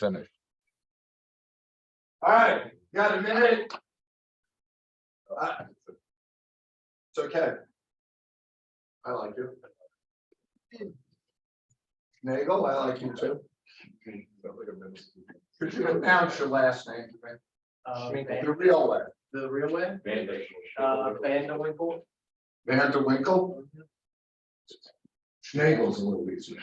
finished. All right, got a minute? It's okay. I like you. Nagel, I like you too. Could you announce your last name to me? The real way. The real way? Vanderwinkle. Vanderwinkle? Schnagel's a little easier.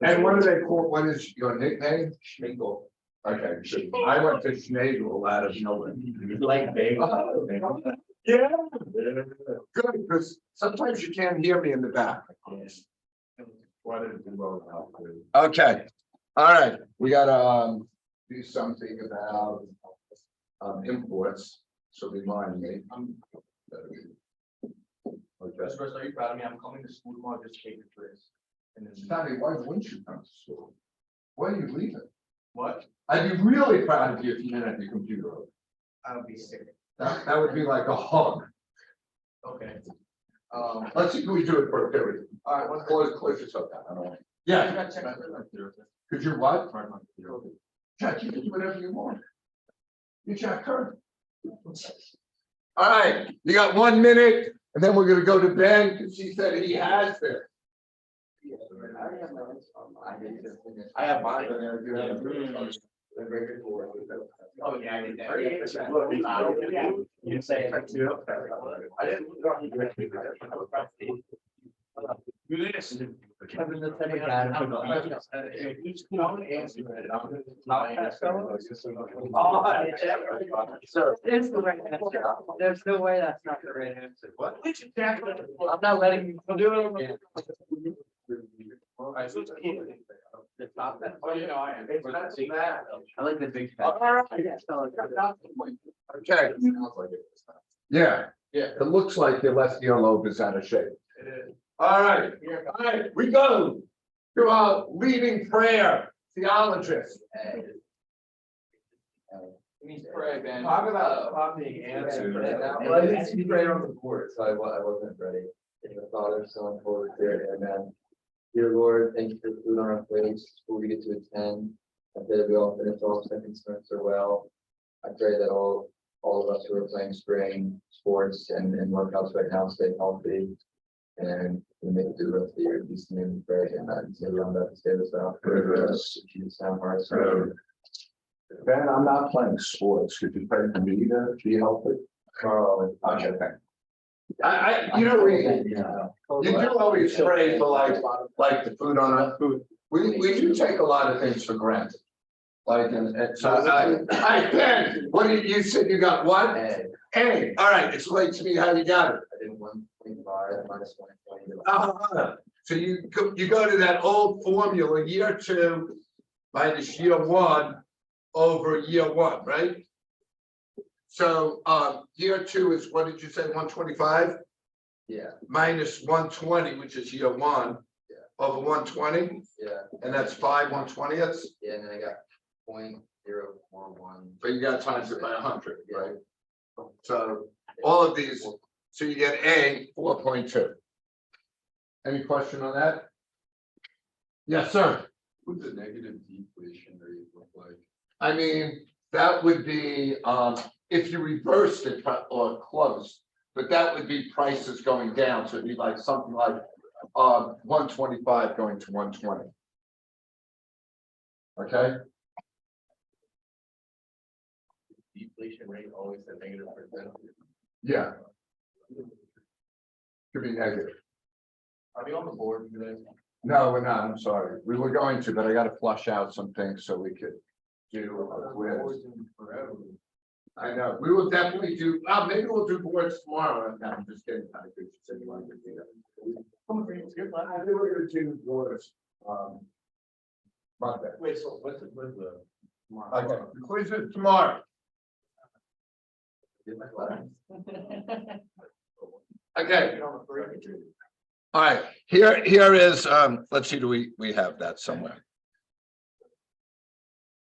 And what do they call, what is your nickname? Schmingle. Okay, so I went to Schnagel out of nowhere. Like baby. Yeah. Good, because sometimes you can't hear me in the back. Okay, all right, we gotta do something about imports, so remind me. First, are you proud of me? I'm coming to school tomorrow, just take the quiz. And then Tommy, why wouldn't you come to school? Why are you leaving? what? I'd be really proud of you if you didn't have your computer open. I would be sick. That would be like a hug. Okay. Let's see, can we do it for a period? All right, let's close this up. I don't want. Yeah. Could you what? Jack, you can do whatever you want. You Jack Kirk. All right, you got 1 minute, and then we're gonna go to Ben because he said he has this. I have mine. Oh, yeah, I did that. You say it too. I didn't. Do this. Kevin, the Sir. It's the right answer. There's no way that's not the right answer. What? I'm not letting you do it. Oh, you know, I am. I like the big. Okay. Yeah, it looks like your left earlobe is out of shape. It is. All right, we go to our leading prayer, theologist. It means pray, Ben. Talk about being answered. Well, I didn't see right on the board, so I wasn't ready. In the Father, Son, and Holy Spirit, amen. Dear Lord, thank you for the food on our plates, school we get to attend. I pray that we all finish all second semester well. I pray that all of us who are playing spring sports and workouts right now stay healthy. And we make it through the rest of the year. These things, pray, amen. So we don't have to stay this out. Sound hearts. Ben, I'm not playing sports. Could you pray for me to be healthy? Carl. Okay. You know, you do always pray for like the food on our food. We do take a lot of things for granted. Like, and so I Ben, what did you said you got what? A. All right, explain to me how you got it. I did 1.5 minus 1.20. So you go to that old formula, year 2 minus year 1 over year 1, right? So year 2 is, what did you say, 125? Yeah. Minus 120, which is year 1, yeah, over 120. Yeah. And that's 5 1/20ths. Yeah, and then I got 0.041. But you got times it by 100, right? So all of these, so you get A 4.2. Any question on that? Yes, sir. What's the negative deflation rate look like? I mean, that would be if you reversed it or close, but that would be prices going down. So it'd be like something like 125 going to 120. Okay. Deflation rate always a -%. Yeah. Could be negative. Are we on the board today? No, we're not. I'm sorry. We were going to, but I got to flush out some things so we could do a quiz. I know. We will definitely do. Maybe we'll do boards tomorrow. I'm just kidding. I think you said you wanted to do that. I think we're going to do boards. Monday. Wait, so what's the? Okay. The quiz is tomorrow. Okay. All right. Here is. Let's see. Do we have that somewhere?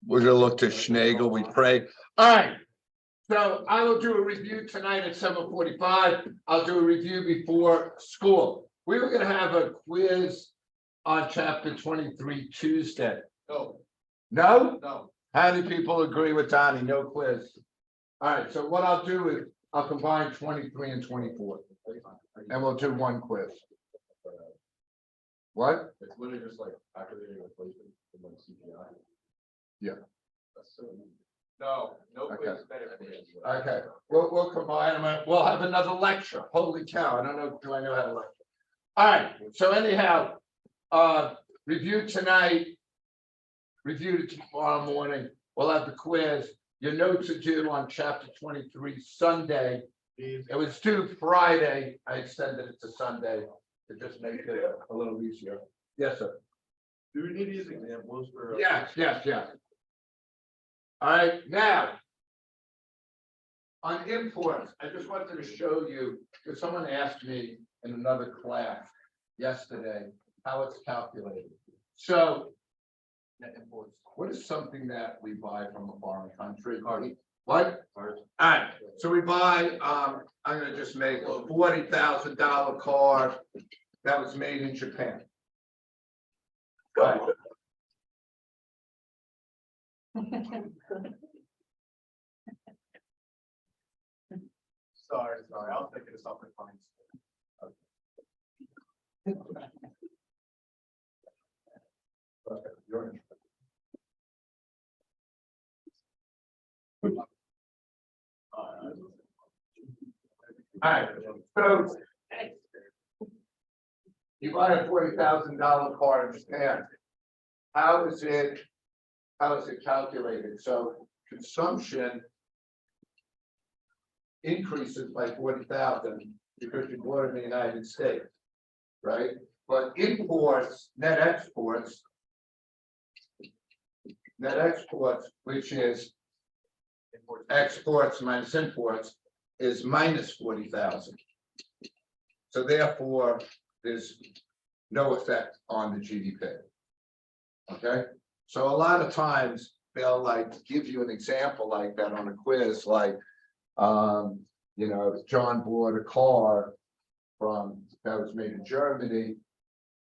We're gonna look to Schnagel. We pray. All right. So I will do a review tonight at 7:45. I'll do a review before school. We were gonna have a quiz on chapter 23 Tuesday. No, No? no. How many people agree with Donnie? No quiz. All right, so what I'll do is I'll combine 23 and 24. And we'll do one quiz. What? It's literally just like activating replacement from like CPI. Yeah. That's so easy. No, no quiz Okay. is better for me. Okay, we'll combine them. We'll have another lecture. Holy cow, I don't know, do I know how to lecture? All right, so anyhow, review tonight. Review tomorrow morning. We'll have the quiz. Your notes are due on chapter 23 Sunday. It was due Friday. I extended it to Sunday to just make it a little easier. Yes, sir. Do we need these examples for? Yes. All right, now. On imports, I just wanted to show you, because someone asked me in another class yesterday, how it's calculated. So. Net imports. What is something that we buy from a foreign country? What? All right, so we buy, I'm gonna just make a $40,000 car that was made in Japan. Right. Sorry, I was thinking of something funny. Okay, you're in. All right, so you buy a $40,000 car in Japan. How is it calculated? So consumption increases by 40,000 because you bought it in the United States, right? But imports, net exports, which is exports minus imports, is minus 40,000. So therefore, there's no effect on the GDP. Okay, so a lot of times they'll like give you an example like that on a quiz, like you know, John bought a car that was made in Germany.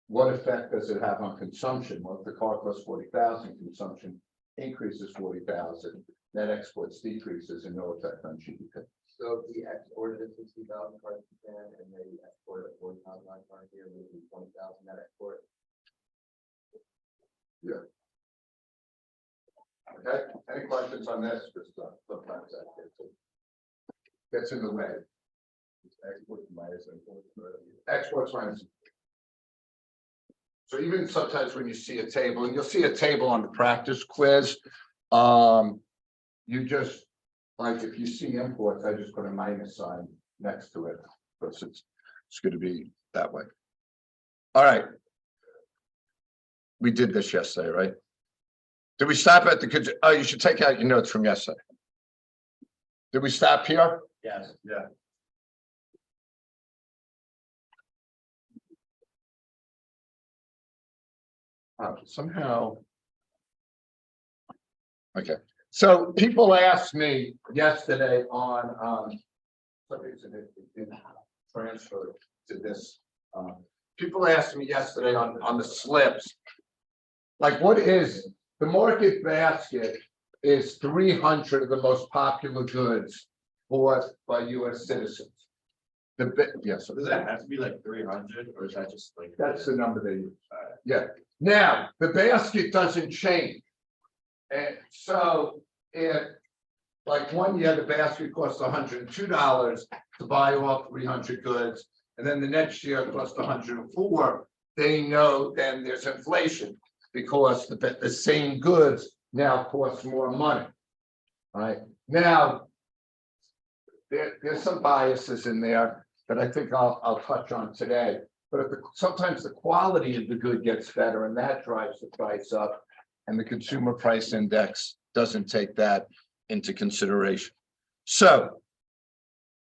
What effect does it have on consumption? Well, if the car costs 40,000, consumption increases 40,000, net exports decreases and no effect on GDP. So if we exported a 60,000 cars to Japan and they exported a 40,000 cars here, we do 20,000 net export. Yeah. Okay, any questions on this? Because sometimes that gets in the way. Exports minus imports. Exports minus. So even sometimes when you see a table, and you'll see a table on the practice quiz, you just, like if you see imports, I just put a minus sign next to it, because it's going to be that way. All right. We did this yesterday, right? Did we stop at the, oh, you should take out your notes from yesterday. Did we stop here? Yes, yeah. Somehow. Okay, so people asked me yesterday on something's in transfer to this. People asked me yesterday on the slips. Like, what is the market basket? Is 300 of the most popular goods bought by U.S. citizens. Yes, So does that have to be like 300 or is that just like? that's the number they use. Yeah. Now the basket doesn't change, and so if like one year the basket costs $102 to buy all 300 goods, and then the next year it costs $104, they know then there's inflation because the same goods now cost more money. All right, now there's some biases in there that I think I'll touch on today. But if sometimes the quality of the good gets better, and that drives the price up, and the consumer price index doesn't take that into consideration. So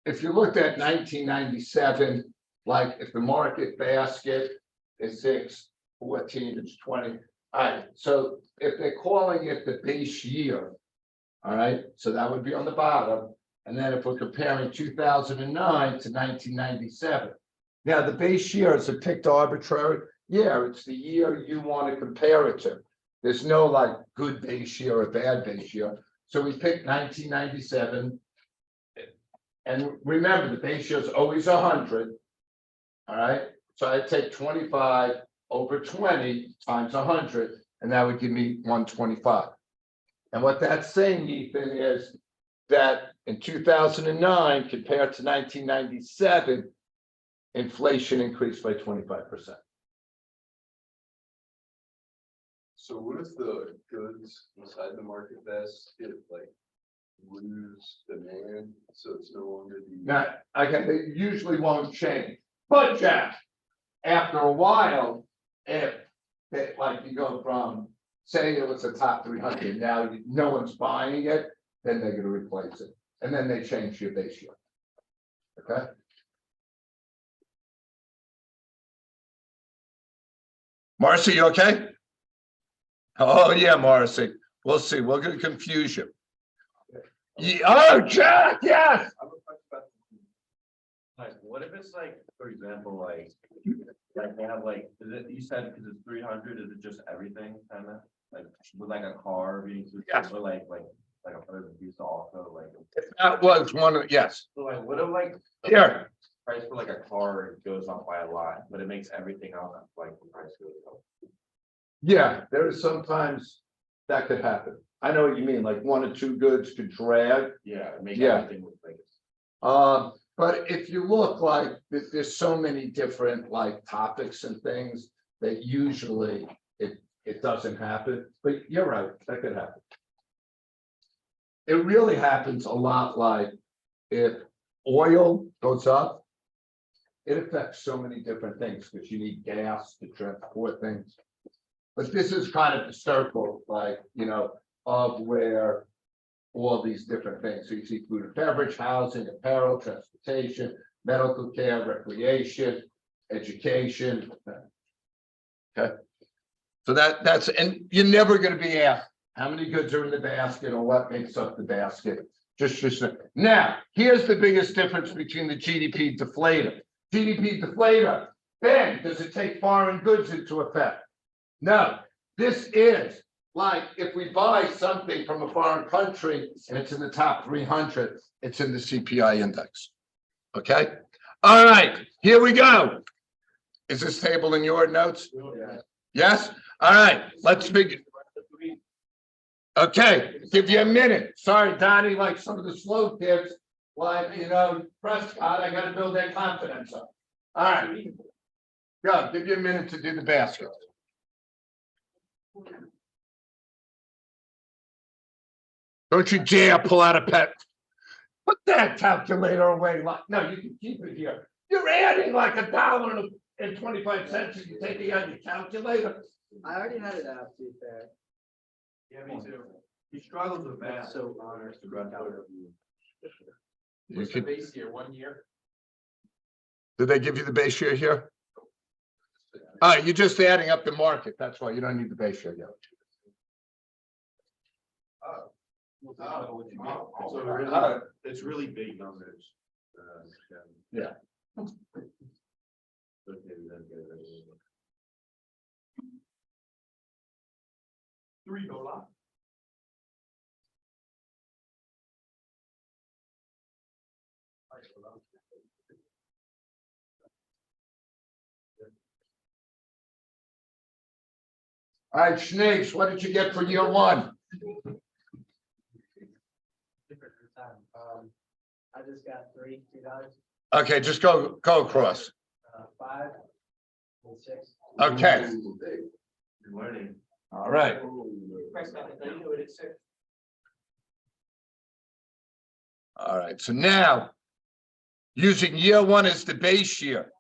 if you looked at 1997, like if the market basket is 614, it's 20. All right, so if they're calling it the base year, all right, so that would be on the bottom. And then if we're comparing 2009 to 1997, now the base year is a picked arbitrary. Yeah, it's the year you want to compare it to. There's no like good base year or bad base year. So we picked 1997. And remember, the base year is always 100. All right, so I take 25 over 20 times 100, and that would give me 125. And what that's saying, Ethan, is that in 2009 compared to 1997, inflation increased by 25%. So what if the goods inside the market basket like lose demand, so it's no longer the. Now, again, they usually won't change, but Jack, after a while, if like you go from, say it was a top 300, now no one's buying it, then they're gonna replace it, and then they change your base year. Okay? Marcy, you okay? Oh, yeah, Marcy, we'll see, we're gonna confuse you. Oh, Jack, yes. Like, what if it's like, for example, like they have like, is it, you said because it's 300, is it just everything kind of? Like, with like a car being, Yes. or like a person used to also like. That was one of, yes, So like, what if like here, price for like a car goes up by a lot, but it makes everything else like the price goes up? yeah, there is sometimes that could happen. I know what you mean, like one or two goods could drag. Yeah, make Yeah. everything look like it's. But if you look like, there's so many different like topics and things that usually it doesn't happen, but you're right, that could happen. It really happens a lot like if oil goes up, it affects so many different things because you need gas to transport things. But this is kind of the circle, like, you know, of where all these different things. So you see food and beverage, housing, apparel, transportation, medical care, recreation, education. Okay. So that's, and you're never going to be asked how many goods are in the basket or what makes up the basket. Just now, here's the biggest difference between the GDP deflator. GDP deflator, then does it take foreign goods into effect? No, this is like if we buy something from a foreign country and it's in the top 300, it's in the CPI index. Okay. All right, here we go. Is this table in your notes? Yes. All right, let's begin. Okay, give you a minute. Sorry, Donnie, like some of the slow kids, like, you know, Prescott, I gotta build that confidence up. All right. Go, give you a minute to do the basket. Don't you dare pull out a pet. Put that calculator away. Like, no, you can keep it here. You're adding like $1.25 and you take it out your calculator. I already had it out, to be fair. Yeah, me too. He struggles with math. So honored to run out. You What's the could, base year, 1 year? did they give you the base year here? All right, you're just adding up the market. That's why you don't need the base year yet. So really, it's really big numbers. Yeah. $3. All right, Snakes, what did you get for year one? I just got $3. Okay, just go across. 5 and 6. Okay, You're learning. all right. All right, so now, using year one as the base year,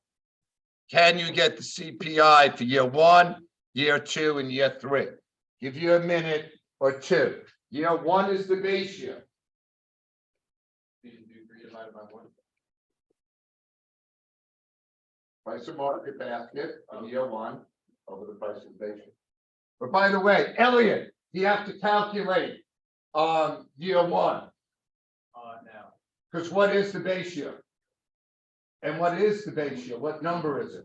can you get the CPI for year one, year two, and year three? Give you a minute or two. Year one is the base year. You can do 3 divided by 1. Price of market basket of year one over the price of the base year. But by the way, Elliot, you have to calculate year one, Now. because what is the base year? And what is the base year? What number is it?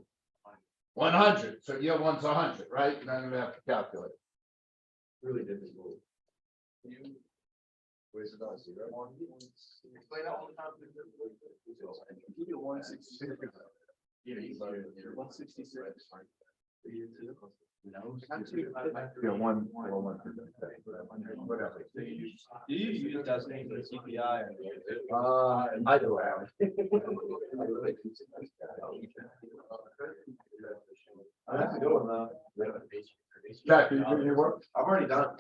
100. So year one's 100, right? You're not gonna have to calculate. really difficult. Where's it on zero? Explain that all the time. You get 166. Yeah, you got it. 166. Yeah, one. Whatever. Do you use designate for CPI? I do have. That's a good one, though. Jack, you do your work? I've already done.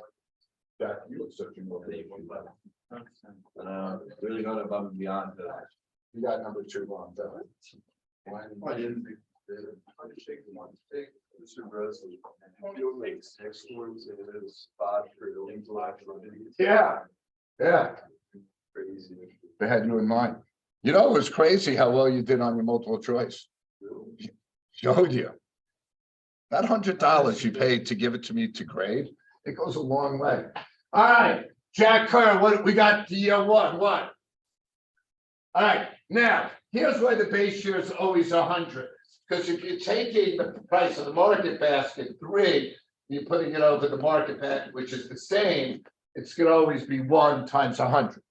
Jack, you look searching over there. Really going above and beyond the. You got number 2 on that. I didn't think the undershake one thing, Mr. Rose, you'll make 6 ones and it is 5 for the intellectual. Yeah, yeah, Crazy. they had you in mind. You know, it was crazy how well you did on your multiple choice. Showed you. That $100 you paid to give it to me to grade, it goes a long way. All right, Jack Kerr, what we got the what? All right, now, here's why the base year is always 100. Because if you're taking the price of the market basket 3, you're putting it over the market basket, which is the same, it's gonna always be 1 times 100.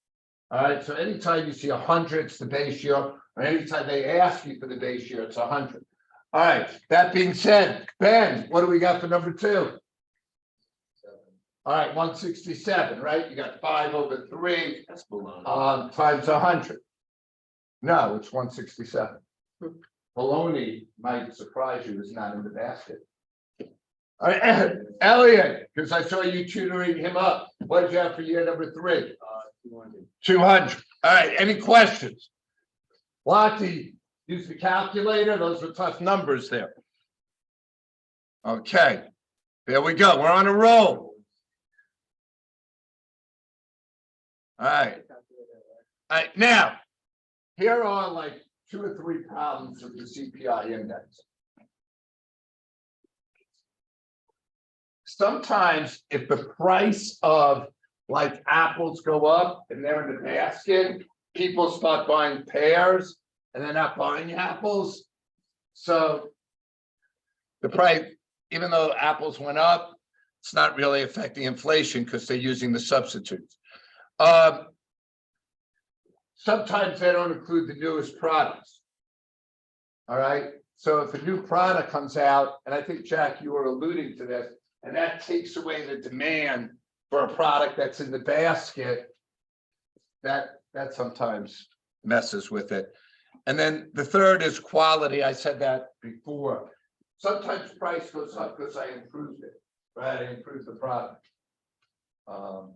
All right, so anytime you see 100, it's the base year, or anytime they ask you for the base year, it's 100. All right, that being said, Ben, what do we got for number 2? All right, 167, right? You got 5 over 3 That's below. times 100. No, it's 167. Bologna might surprise you, it's not in the basket. All right, Elliot, because I saw you tutoring him up. What did you have for year number 3? 200. All right, any questions? Lottie, use the calculator. Those were tough numbers there. Okay, there we go. We're on a roll. All right. All right, now, here are like 2 or 3 problems with the CPI index. Sometimes if the price of like apples go up and they're in the basket, people start buying pears and they're not buying apples. So the price, even though apples went up, it's not really affecting inflation because they're using the substitutes. Sometimes they don't include the newest products. All right, so if a new product comes out, and I think Jack, you were alluding to this, and that takes away the demand for a product that's in the basket, that sometimes messes with it. And then the third is quality. I said that before. Sometimes price goes up because I improved it, right? I improved the product. How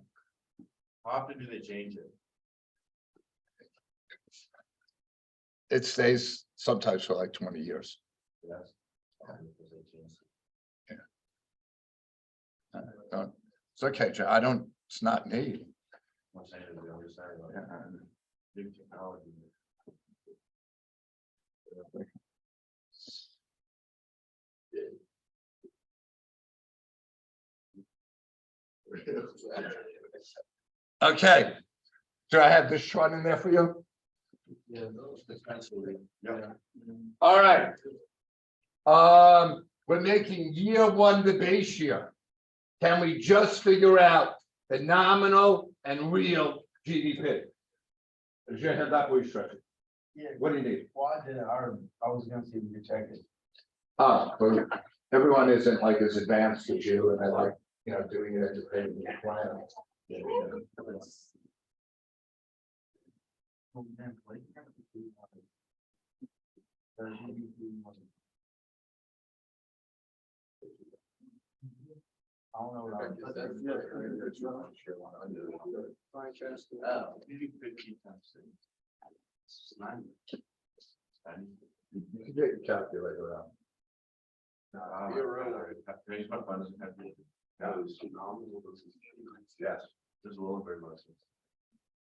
often do they change it? It stays sometimes for like 20 years. Yes. It's okay, Joe. I don't, it's not me. I'm saying is the other side, like, Yeah. new technology. Okay. Do I have this chart in there for you? Yeah, those essentially. Yeah. All right. We're making year 1 the base year. Can we just figure out the nominal and real GDP? Is your hand up or you stretch it? Yeah, What do you need? why did I was gonna see if you check it. But everyone isn't like as advanced as you, and I like, doing it independently. I don't know. Maybe 15 times. It's 9. You can get your calculator out. You're right. Raise my funds and have to- Yes, there's a little bit of.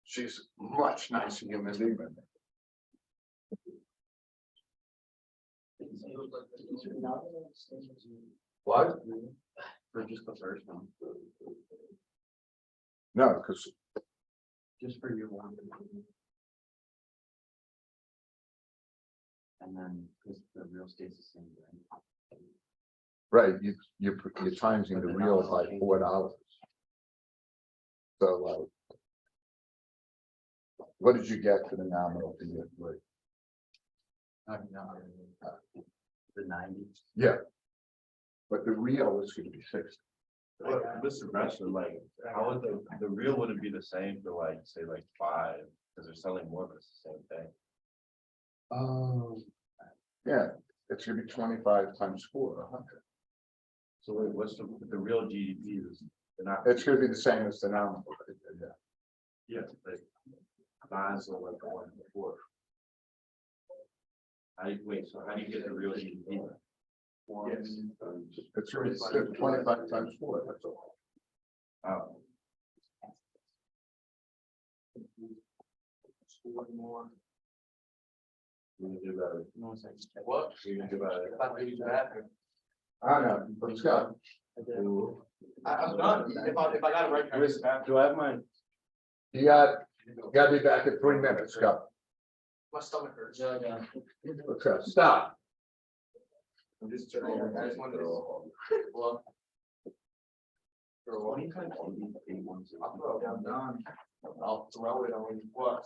She's much nicer human being than me. What? For just the first one. No, because Just for your one. And then, because the real estate's the same, right? Right, you're timesing the real by $4. So, what did you get for the nominal for your rate? The 90. Yeah. But the real is gonna be 60. Well, Mr. Gressler, like, how would the real wouldn't be the same for like, say like 5, because they're selling more, but it's the same thing. Yeah, it's gonna be 25 times 4, 100. So wait, what's the real GDP is, they're not. It's gonna be the same as the nominal. Yeah. Yeah, like, bonds are like 1 to 4. Wait, so how do you get the real GDP? Yes. It's gonna be 25 times 4, that's all. Oh. We can do better. What? We can do better. I know, let's go. I'm done. If I got it right. Do I have mine? You gotta be back in 3 minutes, go. My stomach hurts. Let's go, stop. I'm just turning. I just wanted to. Well. I'll throw it down. I'll throw it on what?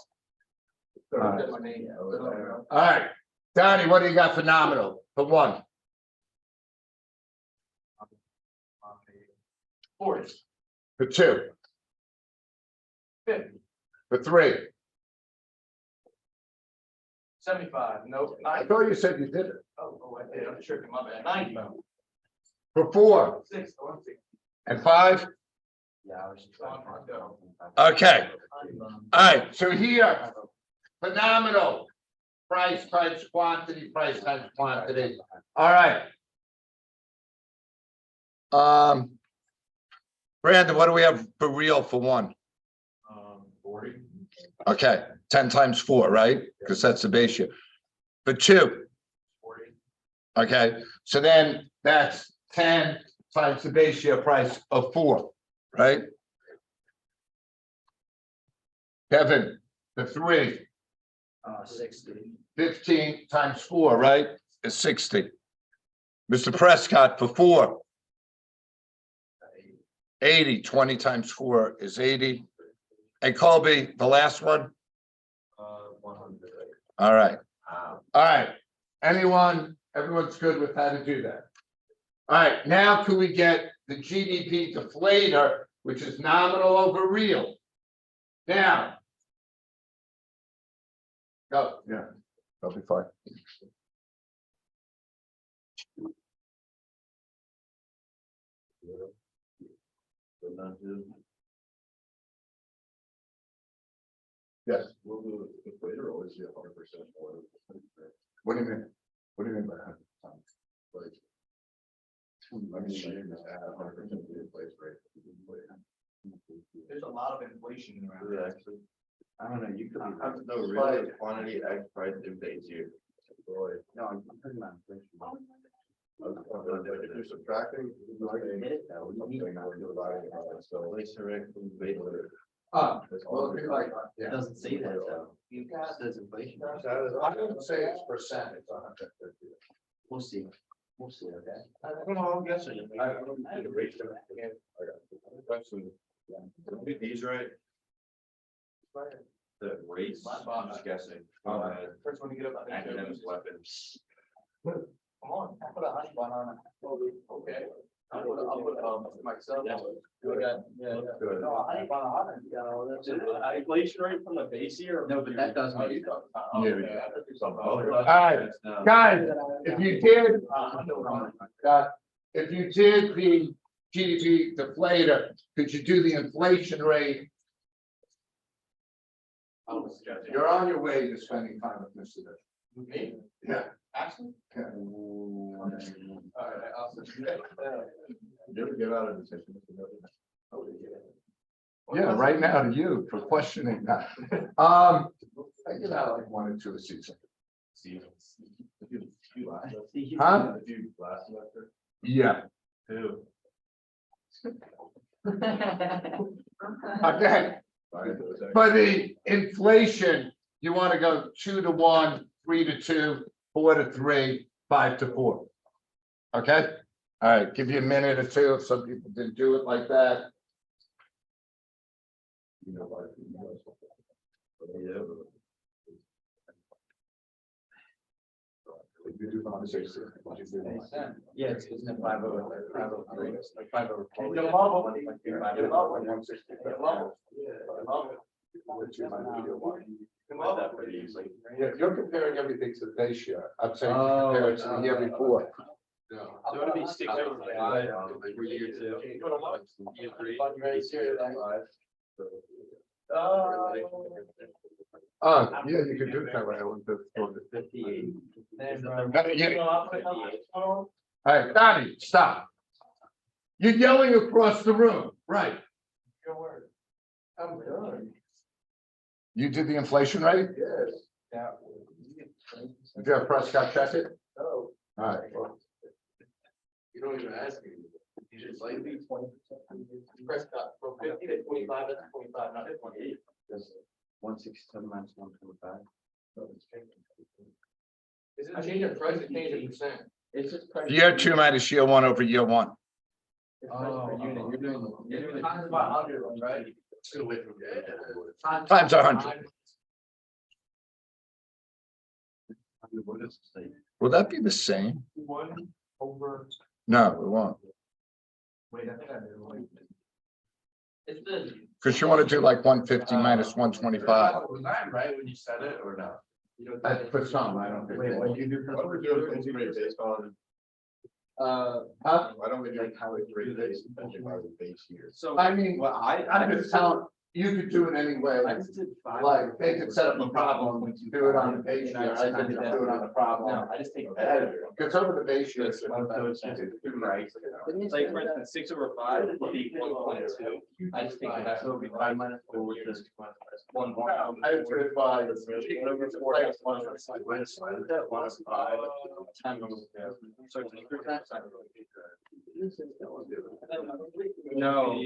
Alright. My name. All right, Donnie, what do you got for nominal for 1? 40. For 2? 50. For 3? 75. Nope. I 90. thought you said you did it. Oh, I did. I'm tripping. My bad. 90. For 4 6. I want 6. and 5? Yeah, I was just on my go. Okay, all right, so here, phenomenal. Price times quantity, price times quantity. All right. Brandon, what do we have for real for 1? 40. Okay, 10 times 4, right? Because that's the base year. For 2, 40. okay, so then that's 10 times the base year price of 4, right? Kevin, the 3, 60. 15 times 4, right, is 60. Mr. Prescott, for 4. 80, 20 times 4 is 80. And Colby, the last one? 100. All right, Wow. all right. Everyone's good with how to do that. All right, now can we get the GDP deflator, which is nominal over real? Now. Go, yeah, that'll be fine. But not do. Yes, Will the equator always be 100% more? what do you mean? What do you mean by that? Like. I mean, you just add 100% to the inflation rate. There's a lot of inflation around. Yeah, actually. I don't know. You could. No, really, quantity X price in base year. No, I'm talking about inflation. Like if you're subtracting. So. Well, it'd be like, It yeah. doesn't say that though. You guys says inflation. I wouldn't say it's percent, it's 150. We'll see. We'll see, okay? I don't know, I'm guessing. Question. Did these right? The rates, I'm just guessing. First one to get up. Academic weapons. Come on, I put a honey bun on it. Okay. I'll put myself. Good. Yeah. Good. No, honey bun on it, you know, that's it. Inflation rate from the base year? No, but that doesn't. All right, Guys, if you did, if you did the GDP deflator, could you do the inflation rate? You're on your way to spending time with Mr. Bishop. Me? Yeah. Actually? Yeah. All right, I'll send you that. You ever give out a decision? Yeah, right now to you for questioning that. I give out like 1 or 2 a season. Huh? Last semester. Yeah. 2. Okay, for the inflation, you want to go 2 to 1, 3 to 2, 4 to 3, 5 to 4. Okay, All right, give you a minute or two if some people didn't do it like that. Yeah, it's isn't it 503, like 503. Get 'em up. Get 'em up. Get 'em up. Come up. Yeah, you're comparing everything to the base year. I'm saying compare it to the year before. No. So it'd be 605 for year 2. Year 3. Oh, yeah, you could do it that way. I wouldn't have thought it. 58. All right, Donnie, stop. You're yelling across the room, right? I'm done. You did the inflation rate? Yes. Did you have Prescott check it? No. All right. You don't even ask me. You just like me. Prescott, from 50 to 25, that's 25, not 28. 167 minus 125. Is it change in price or change in percent? It's just price. Year 2 minus year 1 over year 1. It's price per unit. You're doing Times about 100, right? Get away from me. Times 100. What does it say? Will that be the same? 1 over, No, it won't. wait, I think I did. It's the. Because you want to do like 150 minus 125. Was I right when you said it or not? For some, I don't think. Wait, what do you do? Why don't we do it in three days on? Huh? Why don't we do how it 3 days, depending on the base year? So, I mean, well, I'm just telling, you could do it anyway. I just did 5. Like, they could set up a problem, when you do it on the base year, I could do it on the problem. No, I just take that. Because over the base year. it's Right. Like for instance, 6 over 5 would be 1.2. I just think that would be 5 minus 4, which is 1 more. I would put it by. No.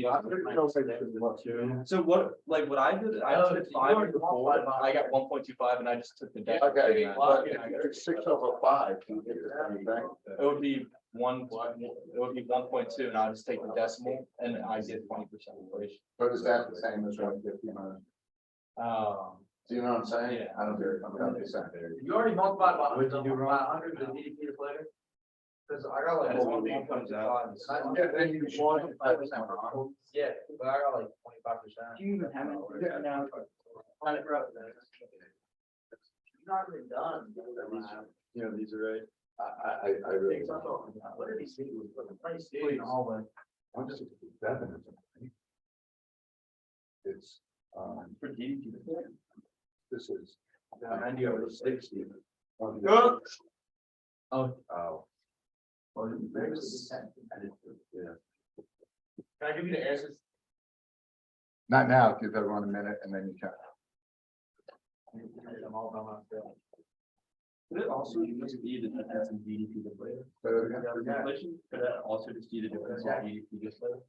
So what, like what I did, I took 5 before, I got 1.25 and I just took the decimal. Okay, It but if it's 6 over 5. you get the same thing. would be 1.2 and I just take the decimal and I get 20% inflation. But is that the same as 150 minus? Do you know what I'm saying? Yeah. I don't care. I'm gonna be saying. You already multiplied by What'd you do wrong? 100 the GDP deflator? Cause I got like. That is what it comes out. Yeah, then you want 5% wrong. Yeah, but I got like 25%. Do you even have it now? Find it right there. Not even done. You know, these are right. I really. What did he say? What the price is all the. I'm just definitely. It's, For DDP. this is. 90 over 60. Oh. Oh. Can I give you the answers? Not now, give everyone a minute and then you can. I'm all by myself. Could it also just be the difference in GDP deflator? So, yeah. Inflation, could that also just be the difference in GDP deflator?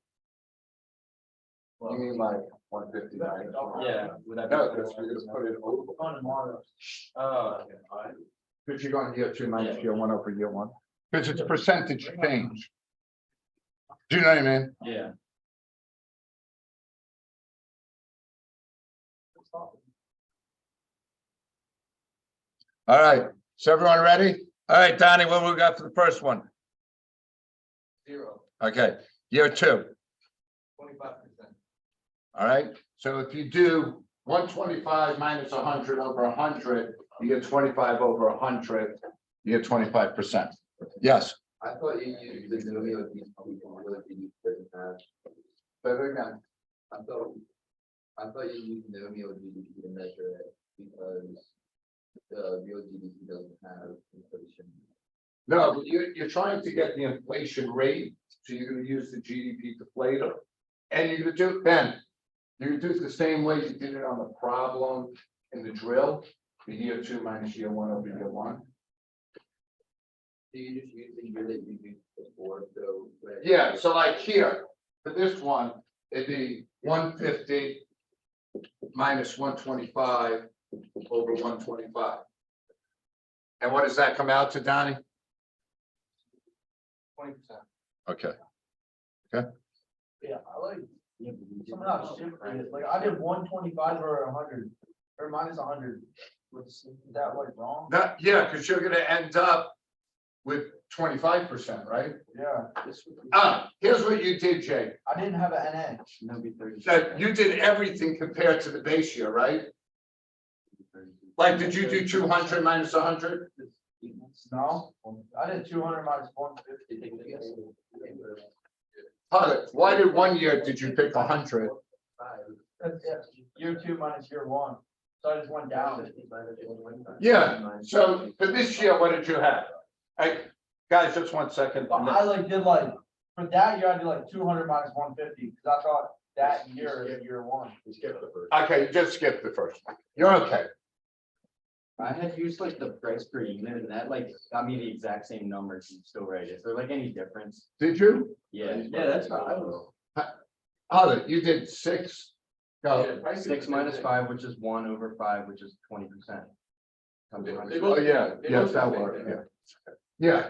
You mean like 159? Yeah. Would that be? No, because we just put it over. Oh, okay. Because you're going year 2 minus year 1 over year 1. Because it's a percentage change. Do you know what I mean? Yeah. All right, so everyone ready? All right, Donnie, what we got for the first one? 0, Okay, year 2. 25%. All right, so if you do 125 minus 100 over 100, you get 25 over 100, you get 25%. Yes. I thought you used the Zoom of these people really doesn't have. Say that again. I thought you used the real GDP to measure it because the real GDP doesn't have inflation. No, but you're trying to get the inflation rate, so you're gonna use the GDP deflator. And you're gonna do, Ben, you're gonna do it the same way you did it on the problem in the drill, the year 2 minus year 1 over year 1. Do you just use the year that you used before, so. Yeah, so like here, for this one, it'd be 150 minus 125 over 125. And what does that come out to, Donnie? 20%. Okay, Yeah, I like. Somehow shifted it, like I did 125 or 100, or minus 100. Is that like wrong? that, yeah, because you're gonna end up with 25%, right? Yeah, Here's what you did, Jay. I didn't have an NA. That you did everything compared to the base year, right? Like, did you do 200 minus 100? No, I did 200 minus 150. Why did one year did you pick 100? Year 2 minus year 1, so I just went down. Yeah, so for this year, what did you have? Hey, guys, just 1 second. But I like did like, for that year, I did like 200 minus 150, because I thought that year is year 1. Okay, just skip the first one. You're okay. I had used like the price per unit and that like got me the exact same numbers and still right. Is there like any difference? Did you? Yeah, that's You did 6. Go. 6 minus 5, which is 1 over 5, which is 20%. Oh, yeah, yes, that worked, yeah. Yeah.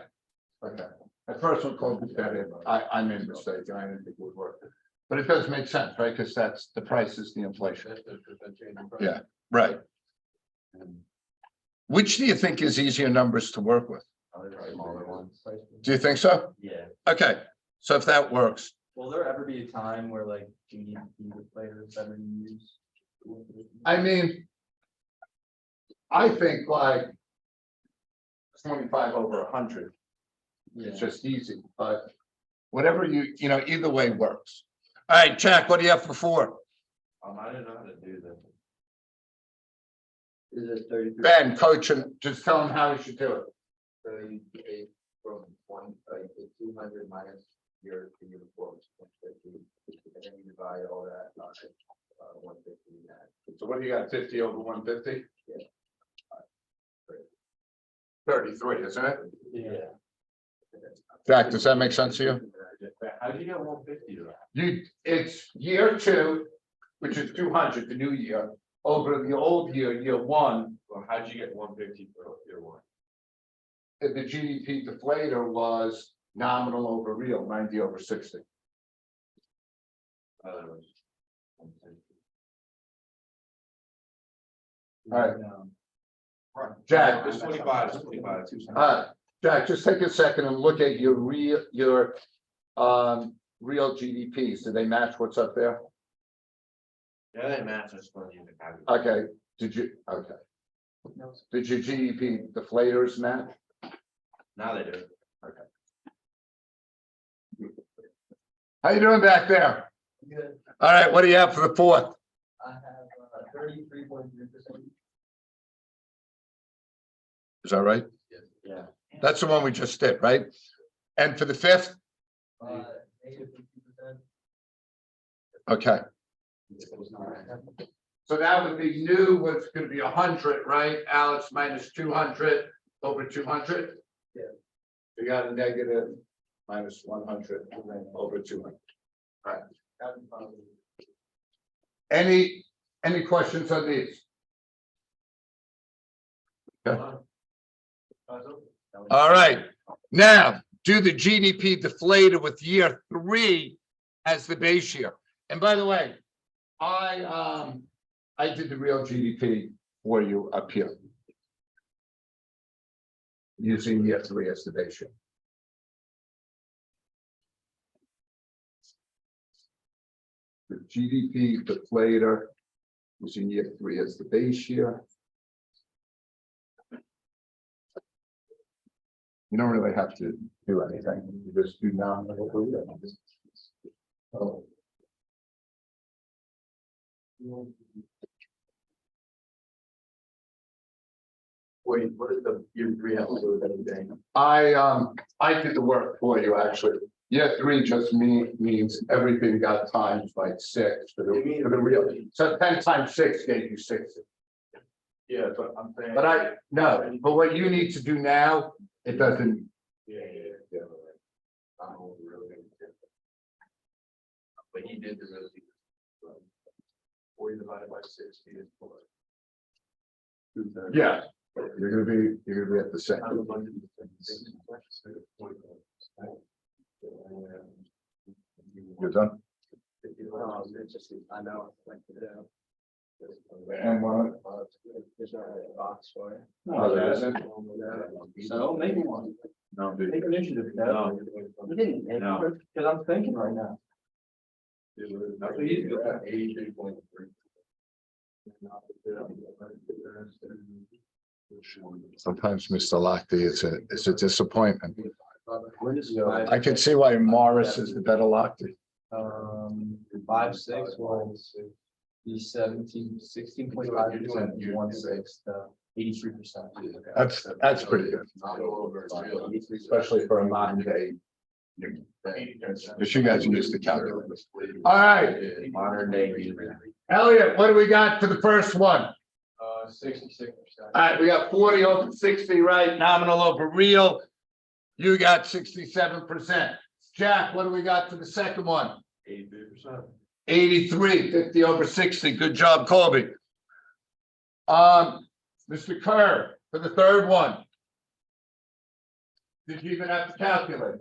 Okay. At first one called it that, I made a mistake, I didn't think it would work. But it does make sense, right? Because that's, the price is the inflation. Yeah, right. Which do you think is easier numbers to work with? Smaller ones. Do you think so? Yeah. Okay, so if that works, Will there ever be a time where like GDP players better use? I mean. I think like 25 over 100. It's just easy, but whatever you know, either way works. All right, Jack, what do you have for 4? I didn't know how to do that. Is it 33? Ben, coach him, just tell him how he should do it. So you take from 200 minus your 4, which is 150, and then you divide all that by 150. So what do you got, 50 over 150? Yeah. 33, isn't it? Yeah. Jack, does that make sense to you? How did you get 150 to that? It's year 2, which is 200, the new year, over the old year, year 1. Well, how'd you get 150 for year 1? The GDP deflator was nominal over real, 90 over 60. All right, Jack. It's 25, it's 25, 2 cents. Jack, just take a second and look at your real GDPs. Do they match what's up there? Yeah, they match, I just want to use the calculator. Okay, did your GDP deflators match? Now they do. How you doing back there? Good. All right, what do you have for the 4th? I have 33.3%. Is that right? Yeah. That's the one we just did, right? And for the 5th? Negative 50%. Okay. So that would be new, what's gonna be 100, right? Alex minus 200 over 200? Yeah. You got a negative minus 100 and then over 200. All right. Any questions on these? Okay. All right, now do the GDP deflator with year 3 as the base year. And by the way, I did the real GDP for you up here. Using year 3 as the base year. The GDP deflator using year 3 as the base year. You don't really have to do anything, you just do nominal. Oh. Wait, what is the year 3 have to do with anything? I did the work for you, actually. Year 3 just means everything got times by 6 for the real. So 10 times 6 gave you 60. Yeah, but I'm saying. But but what you need to do now, it doesn't. Yeah. I'm really. But he did the really. 40 divided by 60 is 4. Yeah, you're gonna be at the same. You're done? It's just, I know, like, And one. there's not a box for it. Oh, there isn't? So maybe one. No. Make an initiative. No. You didn't make No. it, because I'm thinking right now. That's what he's got, 83.3. Sometimes, Mr. Lochte, it's a disappointment. When is I can see why Morris is the better Lochte. 5.6 was the 16.5%, 83%. That's pretty good, especially for a modern day. Because you guys are used to calculators. All right, Modern day. Elliot, what do we got for the first one? 66%. All right, we got 40 over 60, right? Nominal over real. You got 67%. Jack, what do we got for the second one? 83%. 83, 50 over 60. Good job, Colby. Mr. Kerr, for the third one. Did you even have to calculate?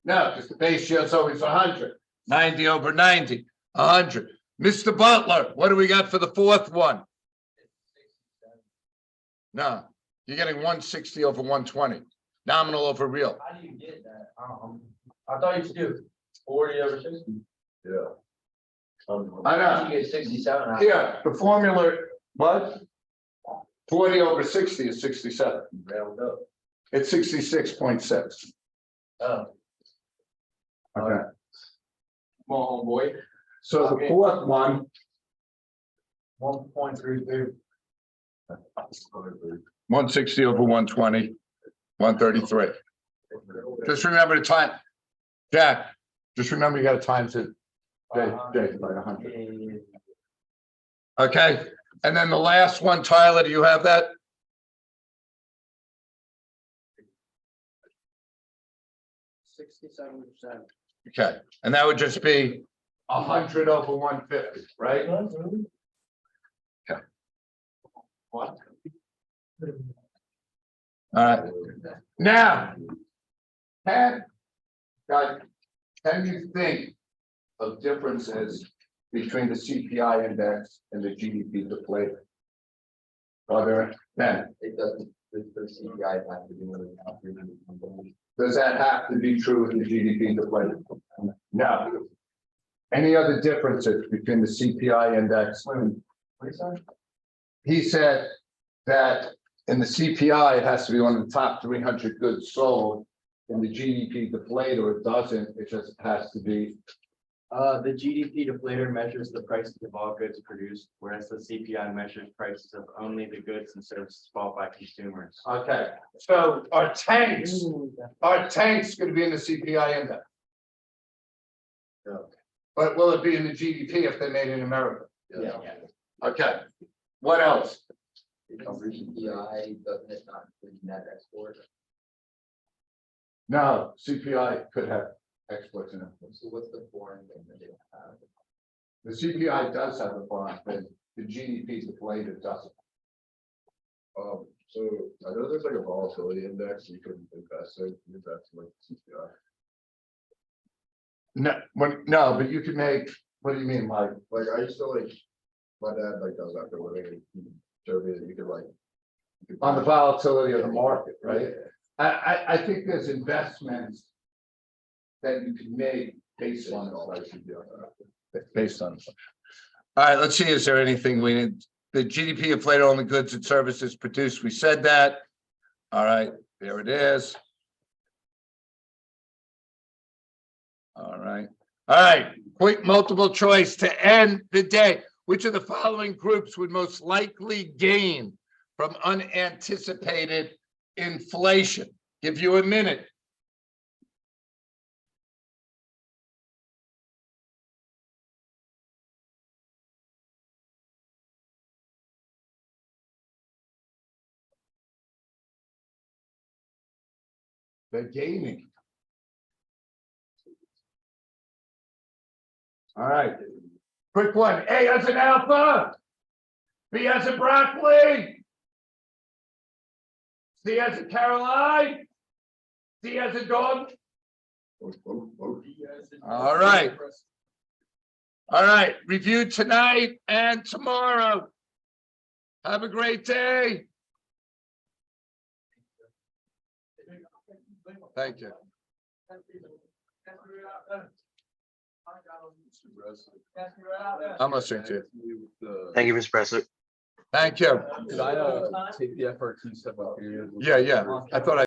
No, because the base year is always 100. 90 over 90, 100. Mr. Butler, what do we got for the fourth one? No, you're getting 160 over 120. Nominal over real. How do you get that? I thought you should do 40 over 60. Yeah. I know. You get 67. Yeah, the formula, what? 40 over 60 is 67. Round up. It's 66.6. Oh. Okay. Come on, homeboy. So the fourth one, 1.33. 160 over 120, 133. Just remember the time. Jack, just remember you got to times it. By 100. Okay, and then the last one, Tyler, do you have that? Okay, and that would just be 100 over 150, right? Okay. What? All right. Now, can you think of differences between the CPI index and the GDP deflator? Are there, then, It doesn't, the CPI have to do with it. does that have to be true with the GDP deflator? No. Any other differences between the CPI index? He said that in the CPI, it has to be one of the top 300 goods sold. In the GDP deflator, it doesn't, it just has to be. The GDP deflator measures the prices of all goods produced, whereas the CPI measures prices of only the goods and services bought by consumers. Okay, so our tanks gonna be in the CPI index? No. But will it be in the GDP if they made it in America? Yeah. Okay, what else? CPI, doesn't it not include net export? No, CPI could have exports in it. So what's the foreign thing that they have? The CPI does have a foreign thing, the GDP deflated doesn't. So I know there's like a volatility index you can invest in, like CPI. No, but you can make, what do you mean, like? Like I used to like, my dad like does after living, he showed me that you could like. On the volatility of the market, right? I think there's investments that you can make based on it. Based on. All right, let's see, is there anything we need? The GDP inflated only goods and services produced, we said that. All right, there it is. All right, quick multiple choice to end the day. Which of the following groups would most likely gain from unanticipated inflation? Give you a minute. They're gaining. All right, quick one. A as an alpha, B as a broccoli, C as a Caroline, D as a dog, All right. All right, review tonight and tomorrow. Have a great day. Thank you. I'm listening to you. Thank you, Mr. President. Thank you. Could I take the FRT stuff up here? Yeah, I thought I